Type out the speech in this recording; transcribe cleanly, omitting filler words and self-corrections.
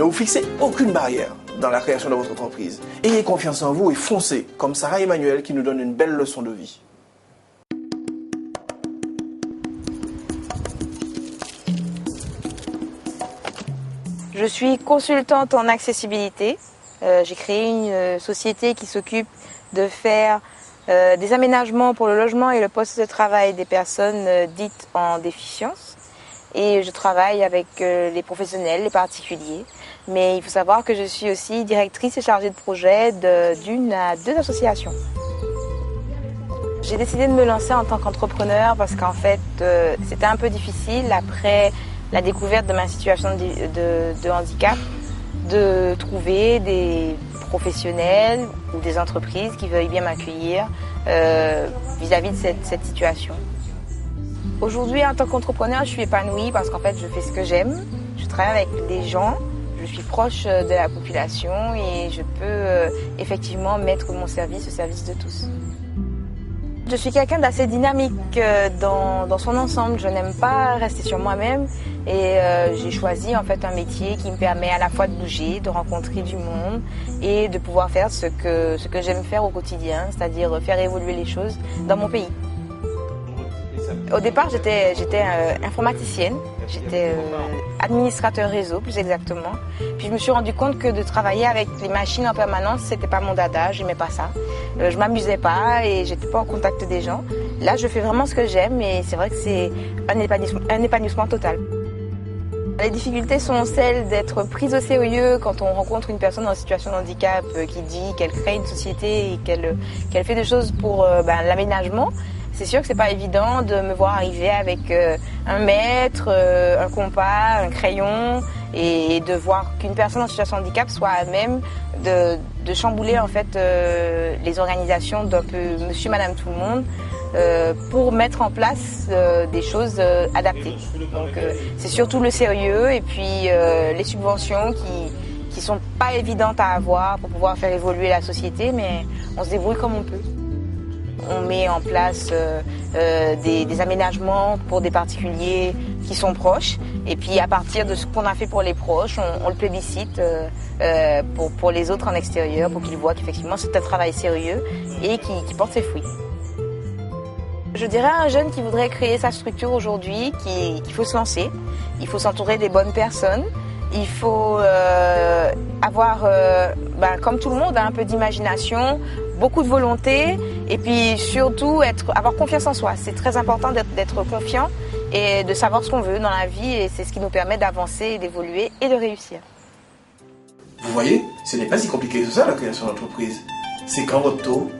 Ne vous fixez aucune barrière dans la création de votre entreprise. Ayez confiance en vous et foncez, comme Sarah Emmanuel qui nous donne une belle leçon de vie. Je suis consultante en accessibilité. J'ai créé une société qui s'occupe de faire des aménagements pour le logement et le poste de travail des personnes dites en déficience. Et je travaille avec les professionnels, les particuliers. Mais il faut savoir que je suis aussi directrice et chargée de projet d'une à deux associations. J'ai décidé de me lancer en tant qu'entrepreneur parce qu'en fait, c'était un peu difficile après la découverte de ma situation de handicap, de trouver des professionnels ou des entreprises qui veuillent bien m'accueillir vis-à-vis de cette situation. Aujourd'hui, en tant qu'entrepreneur, je suis épanouie parce qu'en fait, je fais ce que j'aime. Je travaille avec des gens, je suis proche de la population et je peux effectivement mettre mon service au service de tous. Je suis quelqu'un d'assez dynamique dans son ensemble. Je n'aime pas rester sur moi-même et j'ai choisi en fait un métier qui me permet à la fois de bouger, de rencontrer du monde et de pouvoir faire ce que j'aime faire au quotidien, c'est-à-dire faire évoluer les choses dans mon pays. Au départ, j'étais informaticienne, j'étais administrateur réseau plus exactement. Puis je me suis rendu compte que de travailler avec les machines en permanence, c'était pas mon dada, j'aimais pas ça. Je m'amusais pas et j'étais pas en contact des gens. Là, je fais vraiment ce que j'aime et c'est vrai que c'est un épanouissement total. Les difficultés sont celles d'être prise au sérieux quand on rencontre une personne en situation de handicap qui dit qu'elle crée une société et qu'elle fait des choses pour l'aménagement. C'est sûr que c'est pas évident de me voir arriver avec un mètre, un compas, un crayon et de voir qu'une personne en situation de handicap soit à même de chambouler en fait les organisations d'un peu monsieur, madame, tout le monde pour mettre en place des choses adaptées. Donc c'est surtout le sérieux et puis les subventions qui sont pas évidentes à avoir pour pouvoir faire évoluer la société, mais on se débrouille comme on peut. On met en place des aménagements pour des particuliers qui sont proches. Et puis à partir de ce qu'on a fait pour les proches, on le plébiscite pour les autres en extérieur, pour qu'ils voient qu'effectivement c'est un travail sérieux et qui porte ses fruits. Je dirais à un jeune qui voudrait créer sa structure aujourd'hui qu'il faut se lancer, il faut s'entourer des bonnes personnes. Il faut avoir, comme tout le monde, un peu d'imagination, beaucoup de volonté et puis surtout avoir confiance en soi. C'est très important d'être confiant et de savoir ce qu'on veut dans la vie et c'est ce qui nous permet d'avancer, d'évoluer et de réussir. Vous voyez, ce n'est pas si compliqué que ça la création d'entreprise. C'est qu'en votre tour,